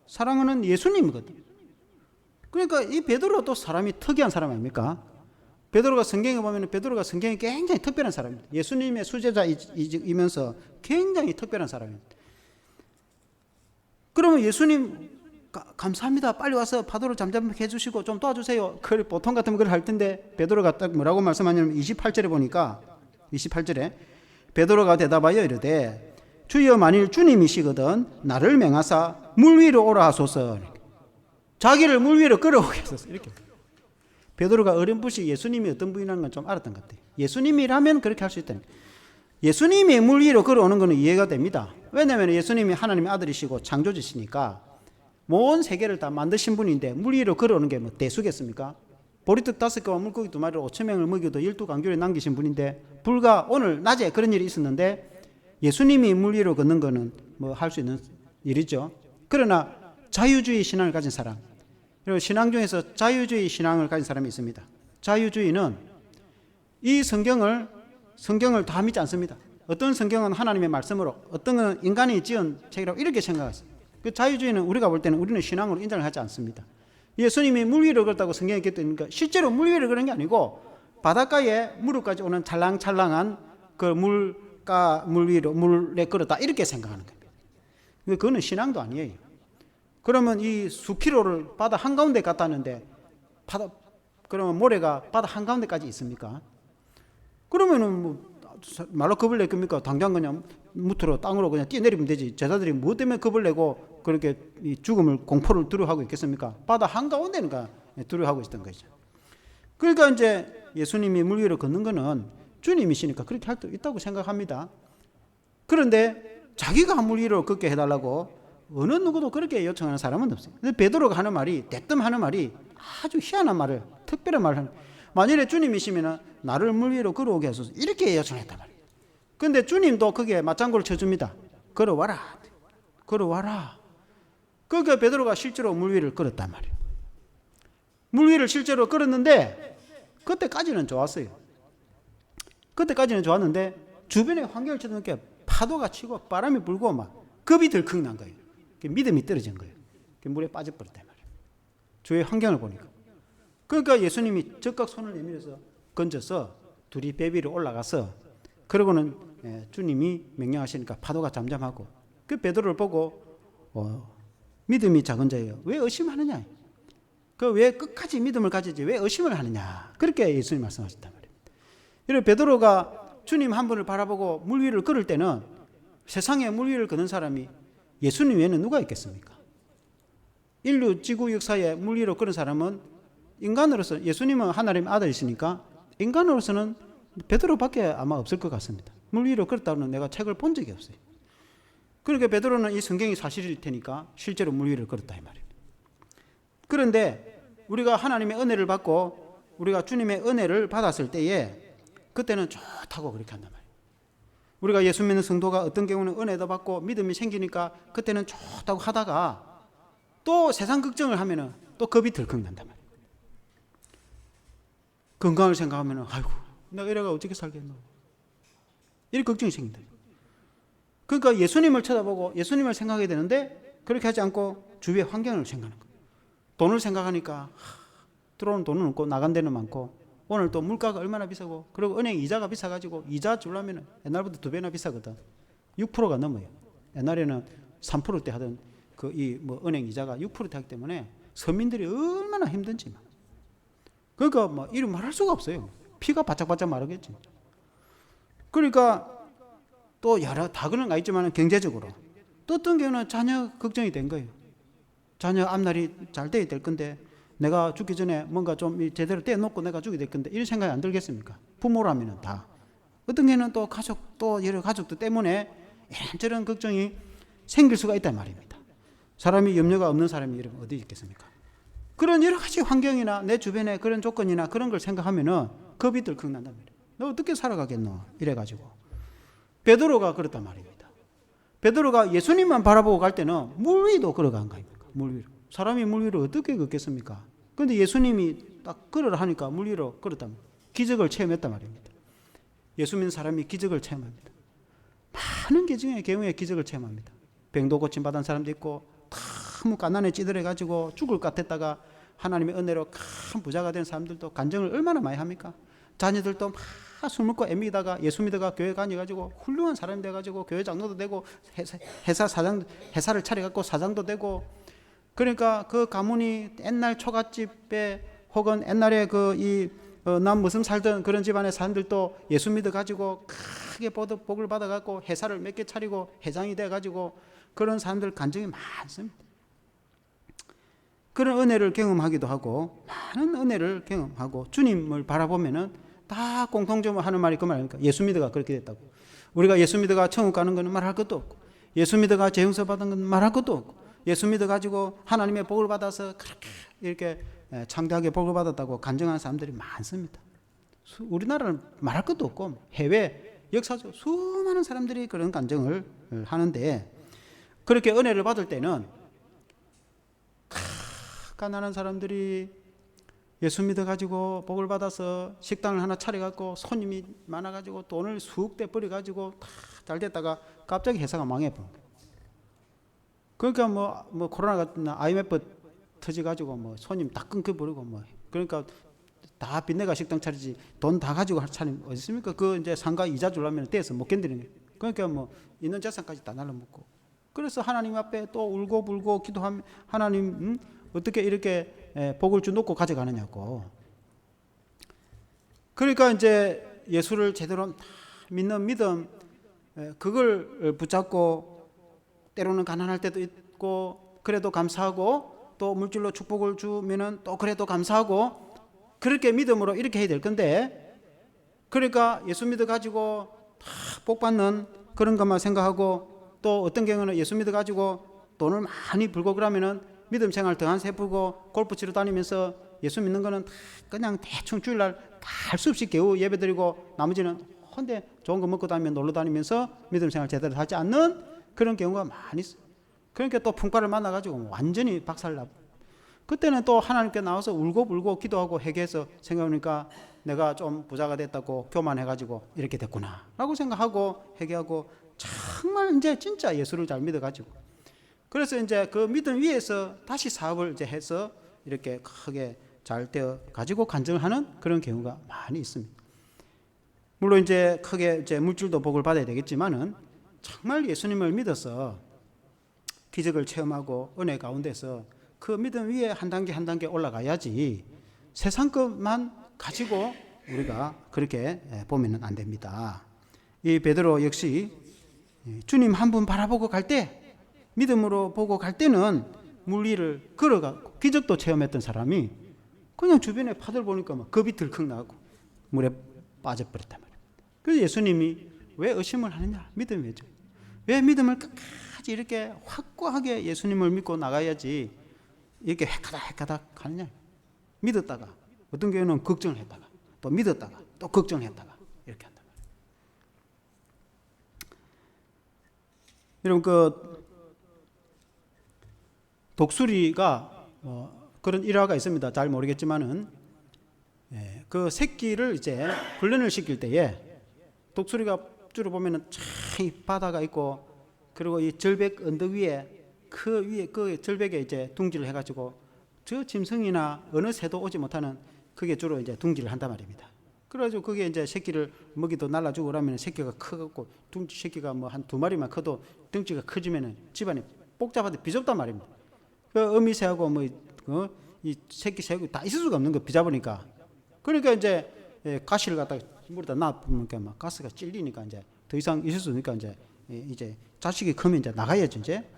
사랑하는 예수님이거든. 그러니까 이 베드로가 또 사람이 특이한 사람 아닙니까? 베드로가 성경에 보면 베드로가 성경에 굉장히 특별한 사람입니다. 예수님의 수제자이면서 굉장히 특별한 사람입니다. 그러면 예수님 감사합니다. 빨리 와서 파도를 잠잠하게 해주시고 좀 도와주세요. 그걸 보통 같으면 그걸 할 텐데 베드로가 딱 뭐라고 말씀하냐면 28절에 보니까 28절에 베드로가 대답하여 이르되 주여 만일 주님이시거든 나를 맹하사 물 위로 오라 하소서. 자기를 물 위로 끌어오게 하소서. 이렇게 베드로가 어렴풋이 예수님이 어떤 분이라는 건 좀 알았던 것 같아요. 예수님이라면 그렇게 할 수 있다는 거예요. 예수님이 물 위로 걸어오는 것은 이해가 됩니다. 왜냐하면 예수님이 하나님의 아들이시고 창조주시니까 온 세계를 다 만드신 분인데 물 위로 걸어오는 게 대수겠습니까? 보리떡 5개와 물고기 2마리로 5,000명을 먹여도 12강교를 남기신 분인데 불과 오늘 낮에 그런 일이 있었는데 예수님이 물 위로 걷는 거는 할 수 있는 일이죠. 그러나 자유주의 신앙을 가진 사람, 그리고 신앙 중에서 자유주의 신앙을 가진 사람이 있습니다. 자유주의는 이 성경을 다 믿지 않습니다. 어떤 성경은 하나님의 말씀으로, 어떤 건 인간이 지은 책이라고 이렇게 생각했어요. 그 자유주의는 우리가 볼 때는 우리는 신앙으로 인정을 하지 않습니다. 예수님이 물 위로 걸었다고 성경에 기록되니까 실제로 물 위로 그런 게 아니고 바닷가에 무릎까지 오는 찰랑찰랑한 그 물 위로 물에 걸었다 이렇게 생각하는 겁니다. 그거는 신앙도 아니에요. 그러면 이 수킬로를 바다 한가운데 갔다 왔는데 그러면 모래가 바다 한가운데까지 있습니까? 그러면은 말로 겁을 낼 겁니까? 당장 그냥 무트로 땅으로 그냥 뛰어내리면 되지. 제자들이 뭐 때문에 겁을 내고 그렇게 이 죽음을 공포를 두려워하고 있겠습니까? 바다 한가운데는 두려워하고 있었던 거죠. 그러니까 이제 예수님이 물 위로 걷는 거는 주님이시니까 그렇게 할 수 있다고 생각합니다. 그런데 자기가 물 위로 걷게 해달라고 어느 누구도 그렇게 요청하는 사람은 없어요. 근데 베드로가 하는 말이 대뜸 하는 말이 아주 희한한 말을, 특별한 말을 하는, 만일에 주님이시면 나를 물 위로 걸어오게 하소서 이렇게 요청했단 말이에요. 근데 주님도 거기에 맞장구를 쳐줍니다. 걸어와라. 그러니까 베드로가 실제로 물 위를 걸었단 말이에요. 물 위를 실제로 걸었는데 그때까지는 좋았어요. 그때까지는 좋았는데 주변의 환경을 쳐다보니까 파도가 치고 바람이 불고 막 겁이 덜컥 난 거예요. 믿음이 떨어진 거예요. 물에 빠져버렸단 말이에요. 주위의 환경을 보니까. 그러니까 예수님이 적각 손을 내밀어서 건져서 둘이 배 위로 올라가서 그러고는 주님이 명령하시니까 파도가 잠잠하고 그 베드로를 보고 믿음이 작은 자예요. 왜 의심하느냐? 그 왜 끝까지 믿음을 가지지 왜 의심을 하느냐? 그렇게 예수님 말씀하셨단 말이에요. 이런 베드로가 주님 한 분을 바라보고 물 위를 걸을 때는 세상에 물 위를 걷는 사람이 예수님 외에는 누가 있겠습니까? 인류 지구 역사에 물 위로 걸은 사람은 인간으로서 예수님은 하나님의 아들이시니까 인간으로서는 베드로밖에 아마 없을 것 같습니다. 물 위로 걸었다는 내가 책을 본 적이 없어요. 그러니까 베드로는 이 성경이 사실일 테니까 실제로 물 위를 걸었다 이 말입니다. 그런데 우리가 하나님의 은혜를 받고 우리가 주님의 은혜를 받았을 때에 그때는 좋다고 그렇게 한단 말이에요. 우리가 예수 믿는 성도가 어떤 경우는 은혜도 받고 믿음이 생기니까 그때는 좋다고 하다가 또 세상 걱정을 하면은 또 겁이 덜컥 난단 말이에요. 건강을 생각하면은 아이고 내가 이래가 어떻게 살겠노 이런 걱정이 생긴다. 그러니까 예수님을 쳐다보고 예수님을 생각해야 되는데 그렇게 하지 않고 주위의 환경을 생각하는 거예요. 돈을 생각하니까 들어오는 돈은 없고 나간 데는 많고 오늘 또 물가가 얼마나 비싸고 그리고 은행 이자가 비싸가지고 이자 주려면 옛날보다 2배나 비싸거든. 6%가 넘어요. 옛날에는 3%대 하던 그 이 뭐 은행 이자가 6%대 하기 때문에 서민들이 얼마나 힘든지 막. 그러니까 뭐 이름 말할 수가 없어요. 피가 바짝바짝 마르겠지. 그러니까 또 여러 다 그런 거 있지만 경제적으로 또 어떤 경우는 자녀 걱정이 된 거예요. 자녀 앞날이 잘 돼야 될 건데 내가 죽기 전에 뭔가 좀 제대로 떼어놓고 내가 죽게 될 건데 이런 생각이 안 들겠습니까? 부모라면 다. 어떤 경우는 또 가족 또 여러 가족들 때문에 이런저런 걱정이 생길 수가 있단 말입니다. 사람이 염려가 없는 사람이 이러면 어디 있겠습니까? 그런 여러 가지 환경이나 내 주변에 그런 조건이나 그런 걸 생각하면은 겁이 덜컥 난단 말이에요. 너 어떻게 살아가겠노? 이래가지고 베드로가 그렇단 말입니다. 베드로가 예수님만 바라보고 갈 때는 물 위도 걸어간 거입니다. 물 위로. 사람이 물 위로 어떻게 걷겠습니까? 그런데 예수님이 딱 걸으라 하니까 물 위로 걸었단 말이에요. 기적을 체험했단 말입니다. 예수 믿는 사람이 기적을 체험합니다. 많은 경우에 기적을 체험합니다. 병도 고침받은 사람도 있고 너무 가난에 찌들어가지고 죽을 것 같았다가 하나님의 은혜로 큰 부자가 된 사람들도 간증을 얼마나 많이 합니까? 자녀들도 막 술 먹고 애미다가 예수 믿어가 교회 다녀가지고 훌륭한 사람이 돼가지고 교회 장로도 되고 회사를 차려갖고 사장도 되고 그러니까 그 가문이 옛날 초가집에 혹은 옛날에 난 무슨 살던 그런 집안의 사람들도 예수 믿어가지고 크게 복을 받아갖고 회사를 몇 개 차리고 회장이 돼가지고 그런 사람들 간증이 많습니다. 그런 은혜를 경험하기도 하고 많은 은혜를 경험하고 주님을 바라보면은 다 공통점으로 하는 말이 그 말입니까? 예수 믿어가 그렇게 됐다고. 우리가 예수 믿어가 천국 가는 것은 말할 것도 없고 예수 믿어가 죄용서 받은 건 말할 것도 없고 예수 믿어가지고 하나님의 복을 받아서 그렇게 이렇게 창대하게 복을 받았다고 간증하는 사람들이 많습니다. 우리나라는 말할 것도 없고 해외 역사적 수많은 사람들이 그런 간증을 하는데 그렇게 은혜를 받을 때는 가난한 사람들이 예수 믿어가지고 복을 받아서 식당을 하나 차려갖고 손님이 많아가지고 돈을 수억 대 버려가지고 다 잘 됐다가 갑자기 회사가 망해버린 거예요. 그러니까 뭐 코로나 같은 IMF 터져가지고 뭐 손님 다 끊겨버리고 뭐 그러니까 다 빚내가 식당 차리지 돈 다 가지고 할 차림 어디 있습니까? 그 이제 상가 이자 주려면 떼서 못 견디는 거예요. 그러니까 뭐 있는 재산까지 다 날라먹고 그래서 하나님 앞에 또 울고 불고 기도하면 하나님 어떻게 이렇게 복을 주놓고 가져가느냐고. 그러니까 이제 예수를 제대로 믿는 믿음 그걸 붙잡고 때로는 가난할 때도 있고 그래도 감사하고 또 물질로 축복을 주면은 또 그래도 감사하고 그렇게 믿음으로 이렇게 해야 될 건데 그러니까 예수 믿어 가지고 다 복 받는 그런 것만 생각하고 또 어떤 경우는 예수 믿어 가지고 돈을 많이 벌고 그러면은 믿음 생활 더 한 세 풀고 골프 치러 다니면서 예수 믿는 거는 그냥 대충 주일날 할 수 없이 겨우 예배 드리고 나머지는 헌데 좋은 거 먹고 다니면 놀러 다니면서 믿음 생활 제대로 하지 않는 그런 경우가 많이 있어요. 그러니까 또 풍파를 만나가지고 완전히 박살나고 그때는 또 하나님께 나와서 울고 불고 기도하고 회개해서 생각해보니까 내가 좀 부자가 됐다고 교만해가지고 이렇게 됐구나 라고 생각하고 회개하고 정말 이제 진짜 예수를 잘 믿어가지고 그래서 이제 그 믿음 위에서 다시 사업을 이제 해서 이렇게 크게 잘 되어 가지고 간증을 하는 그런 경우가 많이 있습니다. 물론 이제 크게 이제 물질도 복을 받아야 되겠지만은 정말 예수님을 믿어서 기적을 체험하고 은혜 가운데서 그 믿음 위에 한 단계 한 단계 올라가야지 세상 것만 가지고 우리가 그렇게 보면은 안 됩니다. 이 베드로 역시 주님 한 분 바라보고 갈 때, 믿음으로 보고 갈 때는 물 위를 걸어가고 기적도 체험했던 사람이 그냥 주변에 파들 보니까 막 겁이 들컥 나고 물에 빠져버렸단 말이에요. 그래서 예수님이 왜 의심을 하느냐? 믿음이죠. 왜 믿음을 끝까지 이렇게 확고하게 예수님을 믿고 나가야지 이렇게 헷가닥 하느냐? 믿었다가 어떤 경우는 걱정을 했다가 또 믿었다가 또 걱정을 했다가 이렇게 한단 말이에요. 여러분 그 독수리가 그런 일화가 있습니다. 잘 모르겠지만은 그 새끼를 이제 훈련을 시킬 때에 독수리가 주로 보면은 이 바다가 있고 그리고 이 절벽 언덕 위에 그 절벽에 이제 둥지를 해가지고 저 짐승이나 어느 새도 오지 못하는 그게 주로 이제 둥지를 한단 말입니다. 그래가지고 그게 이제 새끼를 먹이도 날라주고 그러면 새끼가 커갖고 둥지 새끼가 뭐 한 2마리만 커도 덩치가 커지면은 집안이 복잡한데 비좁단 말입니다. 그 어미새하고 이 새끼 새하고 다 있을 수가 없는 거 비잡으니까. 그러니까 이제 가시를 갖다가 물에다 놔보니까 막 가스가 찔리니까 이제 더 이상 있을 수 없으니까 이제 자식이 크면 이제 나가야죠 이제.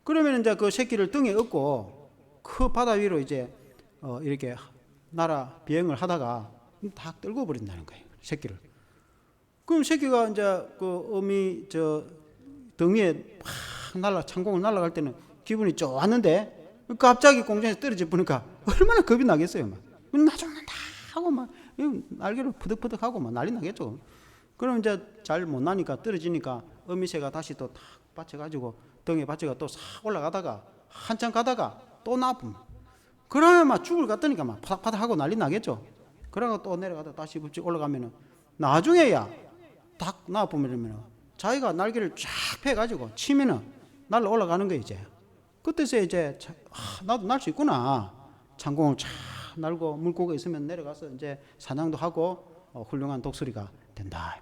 그러면 이제 그 새끼를 등에 업고 그 바다 위로 이제 이렇게 날아 비행을 하다가 다 떨고 버린다는 거예요 새끼를. 그럼 새끼가 이제 그 어미 저 등에 막 창공을 날아갈 때는 기분이 좋았는데 갑자기 공중에서 떨어져 보니까 얼마나 겁이 나겠어요. 막 나중에 다 하고 막 날개를 푸득푸득 하고 막 난리 나겠죠. 그럼 이제 잘 못 나니까 떨어지니까 어미새가 다시 또 탁 받쳐가지고 등에 받쳐가 또 싹 올라가다가 한참 가다가 또 나쁨. 그러면 막 죽을 것 같으니까 막 파닥파닥 하고 난리 나겠죠. 그러고 또 내려가다 다시 올라가면은 나중에야 딱 나쁘면 자기가 날개를 쫙 펴가지고 치면은 날라 올라가는 거예요 이제. 그때서 이제 나도 날 수 있구나. 창공을 쫙 날고 물고기 있으면 내려가서 이제 사냥도 하고 훌륭한 독수리가 된다.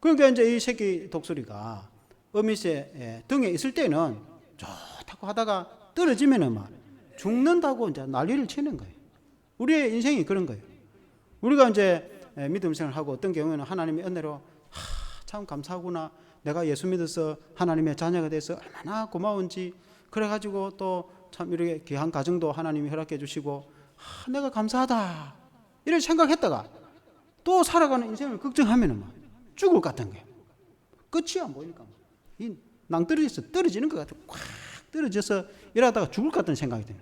그러니까 이제 이 새끼 독수리가 어미새 등에 있을 때는 좋다고 하다가 떨어지면은 막 죽는다고 이제 난리를 치는 거예요. 우리의 인생이 그런 거예요. 우리가 이제 믿음 생활을 하고 어떤 경우에는 하나님의 은혜로 참 감사하구나. 내가 예수 믿어서 하나님의 자녀가 돼서 얼마나 고마운지. 그래가지고 또 참 이렇게 귀한 가정도 하나님이 허락해 주시고 내가 감사하다 이렇게 생각했다가 또 살아가는 인생을 걱정하면은 막 죽을 것 같은 거예요. 끝이 안 보이니까 이 낭떠러지에서 떨어지는 것 같아요. 꽉 떨어져서 이러다가 죽을 것 같은 생각이 드는.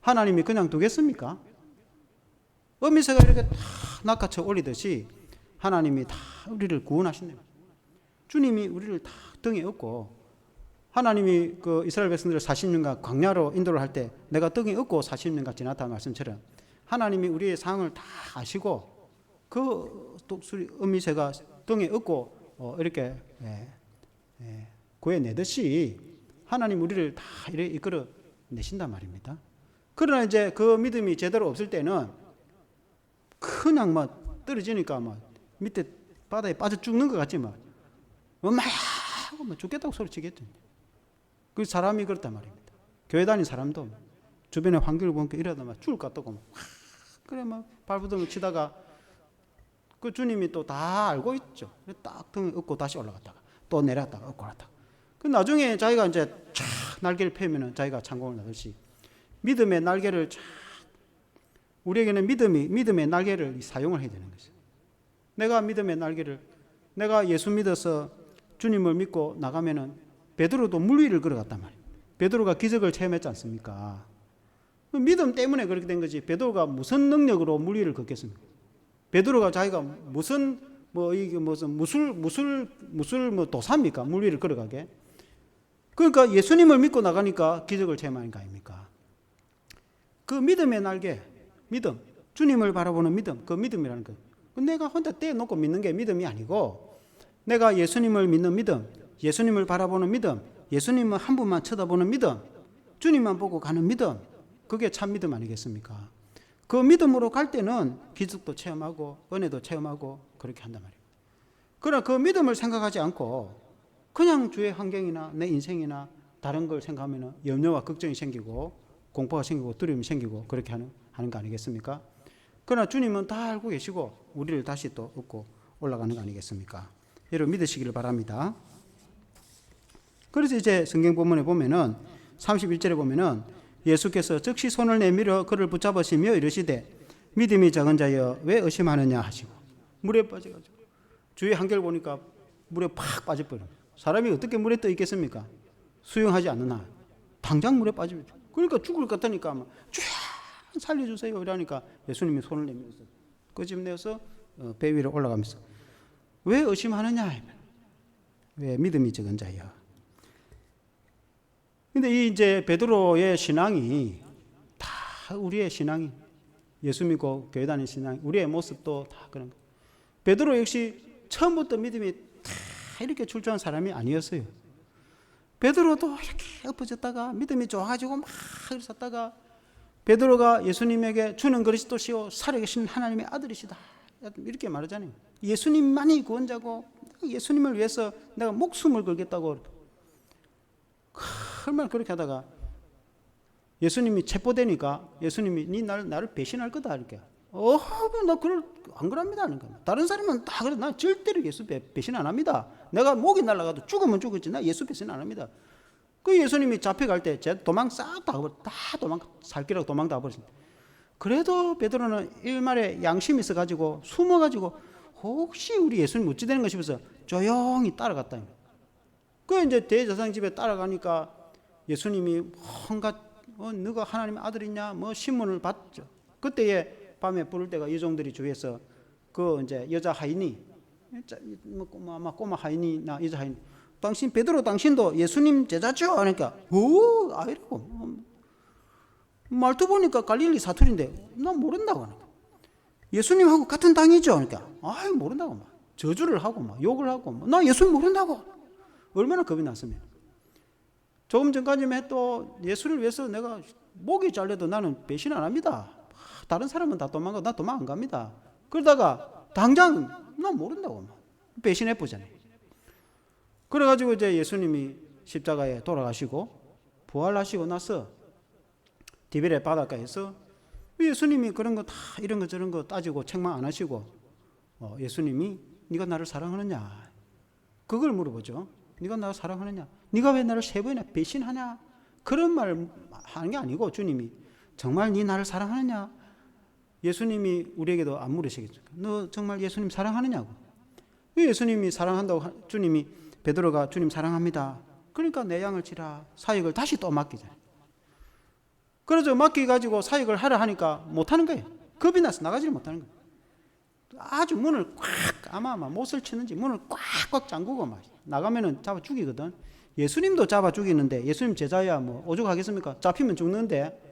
하나님이 그냥 두겠습니까? 어미새가 이렇게 다 낚아쳐 올리듯이 하나님이 다 우리를 구원하신대요. 주님이 우리를 다 등에 업고 하나님이 그 이스라엘 백성들을 40년간 광야로 인도를 할 때 내가 등에 업고 40년간 지났다 말씀처럼 하나님이 우리의 상황을 다 아시고 그 독수리 어미새가 등에 업고 이렇게 구해내듯이 하나님 우리를 다 이렇게 이끌어 내신단 말입니다. 그러나 이제 그 믿음이 제대로 없을 때는 그냥 막 떨어지니까 막 밑에 바다에 빠져 죽는 것 같지 막 하고 막 죽겠다고 소리치겠죠. 그 사람이 그렇단 말입니다. 교회 다니는 사람도 주변의 환경을 보니까 이러다 막 죽을 것 같다고 막 그래 막 발부둥을 치다가 그 주님이 또 다 알고 있죠. 딱 등에 업고 다시 올라갔다가 또 내려갔다가 업고 올라갔다가 그 나중에 자기가 이제 쫙 날개를 펴면은 자기가 창공을 나듯이 믿음의 날개를 쫙 우리에게는 믿음의 날개를 사용을 해야 되는 거죠. 내가 믿음의 날개를 내가 예수 믿어서 주님을 믿고 나가면은 베드로도 물 위를 걸어갔단 말이에요. 베드로가 기적을 체험했지 않습니까? 믿음 때문에 그렇게 된 거지. 베드로가 무슨 능력으로 물 위를 걷겠습니까? 베드로가 자기가 무슨 이게 무슨 무술 도사입니까? 물 위를 걸어가게. 그러니까 예수님을 믿고 나가니까 기적을 체험하는 거 아닙니까? 그 믿음의 날개, 믿음, 주님을 바라보는 믿음, 그 믿음이라는 거. 내가 혼자 떼어놓고 믿는 게 믿음이 아니고 내가 예수님을 믿는 믿음, 예수님을 바라보는 믿음, 예수님을 한 분만 쳐다보는 믿음, 주님만 보고 가는 믿음, 그게 참 믿음 아니겠습니까? 그 믿음으로 갈 때는 기적도 체험하고 은혜도 체험하고 그렇게 한단 말이에요. 그러나 그 믿음을 생각하지 않고 그냥 주의 환경이나 내 인생이나 다른 걸 생각하면 염려와 걱정이 생기고 공포가 생기고 두려움이 생기고 그렇게 하는 거 아니겠습니까? 그러나 주님은 다 알고 계시고 우리를 다시 또 얻고 올라가는 거 아니겠습니까? 여러분 믿으시기를 바랍니다. 그래서 이제 성경 본문에 보면은 31절에 보면은 예수께서 즉시 손을 내밀어 그를 붙잡으시며 이르시되 믿음이 적은 자여 왜 의심하느냐 하시고 물에 빠져가지고 주의 한결 보니까 물에 팍 빠져버려요. 사람이 어떻게 물에 떠 있겠습니까? 수영하지 않는 한 당장 물에 빠지면 그러니까 죽을 것 같으니까 막 쫙 살려주세요 이러니까 예수님이 손을 내밀어서 끄집내어서 배 위로 올라가면서 왜 의심하느냐? 왜 믿음이 적은 자여. 근데 이 이제 베드로의 신앙이 다 우리의 신앙이 예수 믿고 교회 다니는 신앙, 우리의 모습도 다 그런 거. 베드로 역시 처음부터 믿음이 다 이렇게 출중한 사람이 아니었어요. 베드로도 이렇게 엎어졌다가 믿음이 좋아가지고 막 있었다가 베드로가 예수님에게 주는 그리스도시요 살아계신 하나님의 아들이시다 이렇게 말하잖아요. 예수님만이 구원자고 예수님을 위해서 내가 목숨을 걸겠다고 얼마나 그렇게 하다가 예수님이 체포되니까 예수님이 니 나를 배신할 거다 이렇게. 나 그걸 안 그럽니다. 다른 사람은 다 그래. 나 절대로 예수 배신 안 합니다. 내가 목이 날아가도 죽으면 죽었지. 나 예수 배신 안 합니다. 그 예수님이 잡혀갈 때 제 도망 싹 다 도망 살기라고 도망 다 버렸습니다. 그래도 베드로는 일말에 양심이 있어가지고 숨어가지고 혹시 우리 예수님 어찌 되는 거 싶어서 조용히 따라갔다. 그 이제 대제사장 집에 따라가니까 예수님이 뭔가 너가 하나님의 아들이냐 뭐 신문을 받죠. 그때에 밤에 부를 때가 여종들이 주위에서 그 이제 여자 하인이 아마 꼬마 하인이나 여자 하인 당신 베드로 당신도 예수님 제자죠? 하니까 아이라고 말투 보니까 갈릴리 사투리인데 난 모른다고 하니까 예수님하고 같은 당이죠? 그러니까 모른다고 막 저주를 하고 막 욕을 하고 나 예수님 모른다고 얼마나 겁이 났으면 조금 전까지만 해도 예수를 위해서 내가 목이 잘려도 나는 배신 안 합니다. 다른 사람은 다 도망가 나 도망 안 갑니다. 그러다가 당장 나 모른다고 막 배신해 보잖아요. 그래가지고 이제 예수님이 십자가에 돌아가시고 부활하시고 나서 디베레 바닷가에서 예수님이 그런 거 다 이런 거 저런 거 따지고 책망 안 하시고 예수님이 네가 나를 사랑하느냐 그걸 물어보죠. 네가 나를 사랑하느냐 네가 왜 나를 세 번이나 배신하냐 그런 말 하는 게 아니고 주님이 정말 네 나를 사랑하느냐 예수님이 우리에게도 안 물으시겠죠. 너 정말 예수님 사랑하느냐고. 예수님이 사랑한다고 주님이 베드로가 주님 사랑합니다. 그러니까 내 양을 치라 사역을 다시 또 맡기잖아요. 그래서 맡기가지고 사역을 하라 하니까 못하는 거예요. 겁이 나서 나가지를 못하는 거예요. 아주 문을 아마 못을 치는지 문을 꽉꽉 잠그고 막 나가면은 잡아 죽이거든. 예수님도 잡아 죽이는데 예수님 제자야 뭐 오죽하겠습니까? 잡히면 죽는데.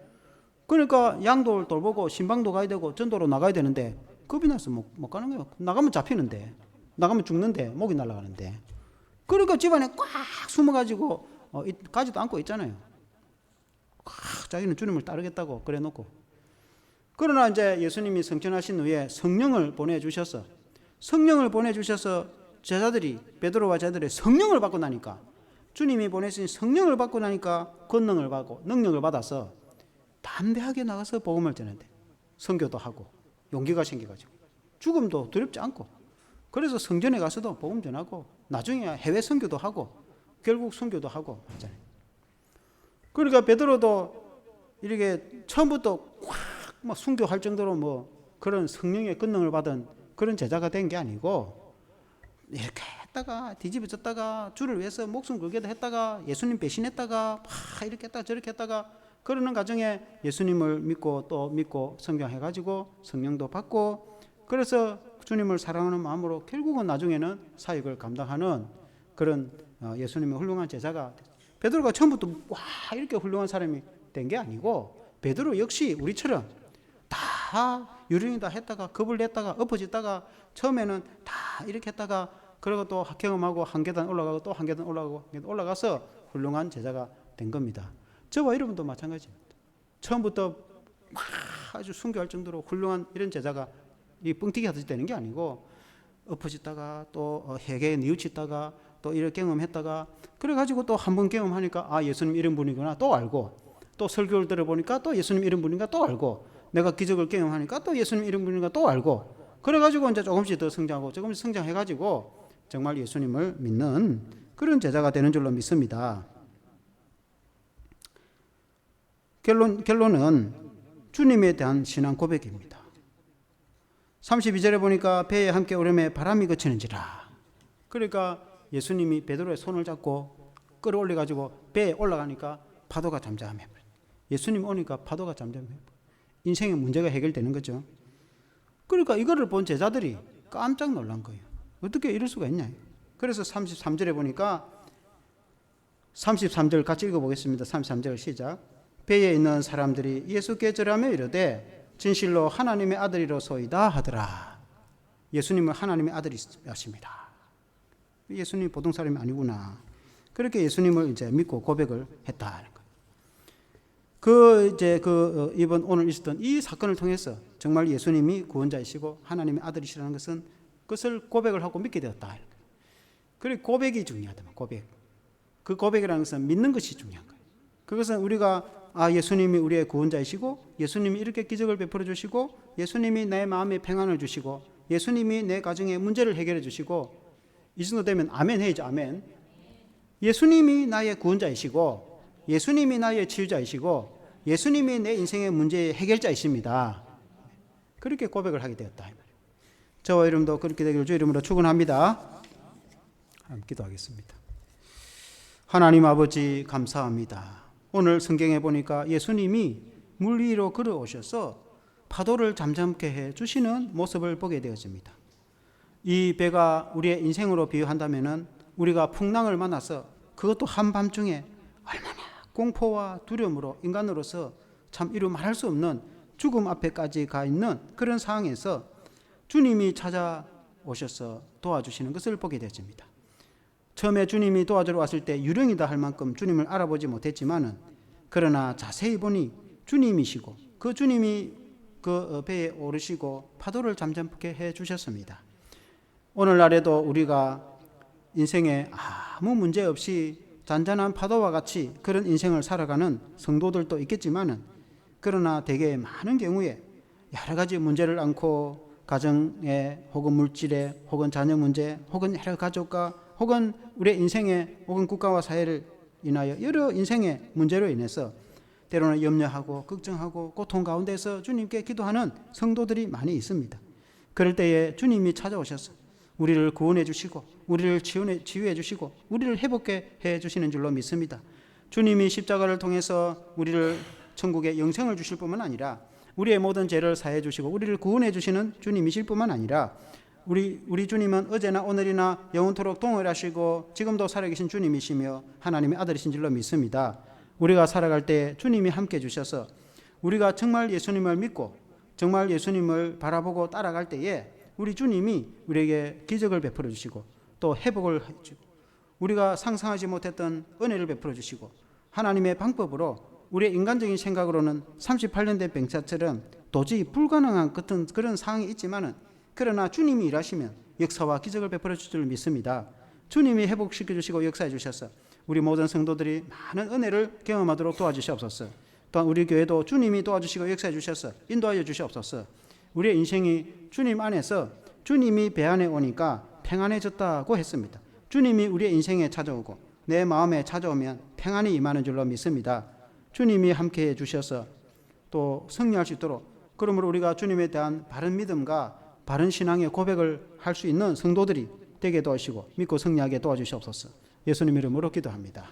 그러니까 양도 돌보고 신방도 가야 되고 전도로 나가야 되는데 겁이 나서 못 가는 거예요. 나가면 잡히는데 나가면 죽는데 목이 날아가는데. 그러니까 집안에 꽉 숨어가지고 가지도 않고 있잖아요. 자기는 주님을 따르겠다고 그래 놓고. 그러나 이제 예수님이 승천하신 후에 성령을 보내주셔서 제자들이 베드로와 제자들이 성령을 받고 나니까 주님이 보내신 성령을 받고 나니까 권능을 받고 능력을 받아서 담대하게 나가서 복음을 전하는데 선교도 하고 용기가 생겨가지고 죽음도 두렵지 않고 그래서 성전에 가서도 복음 전하고 나중에 해외 선교도 하고 결국 선교도 하고 하잖아요. 그러니까 베드로도 이렇게 처음부터 막 순교할 정도로 뭐 그런 성령의 권능을 받은 그런 제자가 된 게 아니고 이렇게 했다가 뒤집어졌다가 주를 위해서 목숨 걸게도 했다가 예수님 배신했다가 막 이렇게 했다가 저렇게 했다가 그러는 과정에 예수님을 믿고 또 믿고 성경해가지고 성령도 받고 그래서 주님을 사랑하는 마음으로 결국은 나중에는 사역을 감당하는 그런 예수님의 훌륭한 제자가 베드로가 처음부터 와 이렇게 훌륭한 사람이 된 게 아니고 베드로 역시 우리처럼 다 유령이다 했다가 겁을 냈다가 엎어졌다가 처음에는 다 이렇게 했다가 그리고 또 경험하고 한 계단 올라가고 또 한 계단 올라가고 올라가서 훌륭한 제자가 된 겁니다. 저와 여러분도 마찬가지입니다. 처음부터 막 아주 순교할 정도로 훌륭한 이런 제자가 이 뻥튀기 하듯이 되는 게 아니고 엎어졌다가 또 회개에 뉘우쳤다가 또 이렇게 경험했다가 그래가지고 또 한 번 경험하니까 아 예수님 이런 분이구나 또 알고 또 설교를 들어보니까 또 예수님 이런 분인가 또 알고 내가 기적을 경험하니까 또 예수님 이런 분인가 또 알고 그래가지고 이제 조금씩 더 성장하고 조금씩 성장해가지고 정말 예수님을 믿는 그런 제자가 되는 줄로 믿습니다. 결론은 주님에 대한 신앙 고백입니다. 32절에 보니까 배에 함께 오름에 바람이 그치는지라. 그러니까 예수님이 베드로의 손을 잡고 끌어올려 가지고 배에 올라가니까 파도가 잠잠해. 예수님 오니까 파도가 잠잠해. 인생의 문제가 해결되는 거죠. 그러니까 이거를 본 제자들이 깜짝 놀란 거예요. 어떻게 이럴 수가 있냐. 그래서 33절에 보니까 33절 같이 읽어보겠습니다. 33절 시작. 배에 있는 사람들이 예수께 절하며 이르되 진실로 하나님의 아들이로소이다 하더라. 예수님은 하나님의 아들이십니다. 예수님이 보통 사람이 아니구나. 그렇게 예수님을 이제 믿고 고백을 했다는 거예요. 이번 오늘 있었던 이 사건을 통해서 정말 예수님이 구원자이시고 하나님의 아들이시라는 그것을 고백을 하고 믿게 되었다. 그리고 고백이 중요하다. 고백. 그 고백이라는 것은 믿는 것이 중요한 거예요. 그것은 우리가 예수님이 우리의 구원자이시고 예수님이 이렇게 기적을 베풀어 주시고 예수님이 내 마음에 평안을 주시고 예수님이 내 가정의 문제를 해결해 주시고 이 정도 되면 아멘 해야죠. 아멘. 예수님이 나의 구원자이시고 예수님이 나의 치유자이시고 예수님이 내 인생의 문제의 해결자이십니다. 그렇게 고백을 하게 되었다. 저와 이름도 그렇게 되기를 주 이름으로 축원합니다. 기도하겠습니다. 하나님 아버지 감사합니다. 오늘 성경에 보니까 예수님이 물 위로 걸어오셔서 파도를 잠잠케 해 주시는 모습을 보게 되었습니다. 이 배가 우리의 인생으로 비유한다면 우리가 풍랑을 만나서 그것도 한밤중에 얼마나 공포와 두려움으로 인간으로서 참 이루 말할 수 없는 죽음 앞에까지 가 있는 그런 상황에서 주님이 찾아오셔서 도와주시는 것을 보게 되었습니다. 처음에 주님이 도와주러 왔을 때 유령이다 할 만큼 주님을 알아보지 못했지만은 그러나 자세히 보니 주님이시고 그 주님이 그 배에 오르시고 파도를 잠잠케 해 주셨습니다. 오늘날에도 우리가 인생에 아무 문제 없이 잔잔한 파도와 같이 그런 인생을 살아가는 성도들도 있겠지만은 그러나 대개 많은 경우에 여러 가지 문제를 안고 가정에 혹은 물질에 혹은 자녀 문제 혹은 여러 가족과 혹은 우리의 인생에 혹은 국가와 사회를 인하여 여러 인생의 문제로 인해서 때로는 염려하고 걱정하고 고통 가운데서 주님께 기도하는 성도들이 많이 있습니다. 그럴 때에 주님이 찾아오셔서 우리를 구원해 주시고 우리를 치유해 주시고 우리를 회복해 주시는 줄로 믿습니다. 주님이 십자가를 통해서 우리를 천국의 영생을 주실 뿐만 아니라 우리의 모든 죄를 사해 주시고 우리를 구원해 주시는 주님이실 뿐만 아니라 우리 주님은 어제나 오늘이나 영원토록 동일하시고 지금도 살아계신 주님이시며 하나님의 아들이신 줄로 믿습니다. 우리가 살아갈 때 주님이 함께 해주셔서 우리가 정말 예수님을 믿고 정말 예수님을 바라보고 따라갈 때에 우리 주님이 우리에게 기적을 베풀어 주시고 또 회복을 해주고 우리가 상상하지 못했던 은혜를 베풀어 주시고 하나님의 방법으로 우리의 인간적인 생각으로는 38년 된 병사처럼 도저히 불가능한 같은 그런 상황이 있지만은 그러나 주님이 일하시면 역사와 기적을 베풀어 주실 줄 믿습니다. 주님이 회복시켜 주시고 역사해 주셔서 우리 모든 성도들이 많은 은혜를 경험하도록 도와주시옵소서. 또한 우리 교회도 주님이 도와주시고 역사해 주셔서 인도하여 주시옵소서. 우리의 인생이 주님 안에서 주님이 배 안에 오니까 평안해졌다고 했습니다. 주님이 우리의 인생에 찾아오고 내 마음에 찾아오면 평안이 임하는 줄로 믿습니다. 주님이 함께해 주셔서 또 승리할 수 있도록 그러므로 우리가 주님에 대한 바른 믿음과 바른 신앙의 고백을 할 수 있는 성도들이 되게 도와주시고 믿고 승리하게 도와주시옵소서. 예수님 이름으로 기도합니다.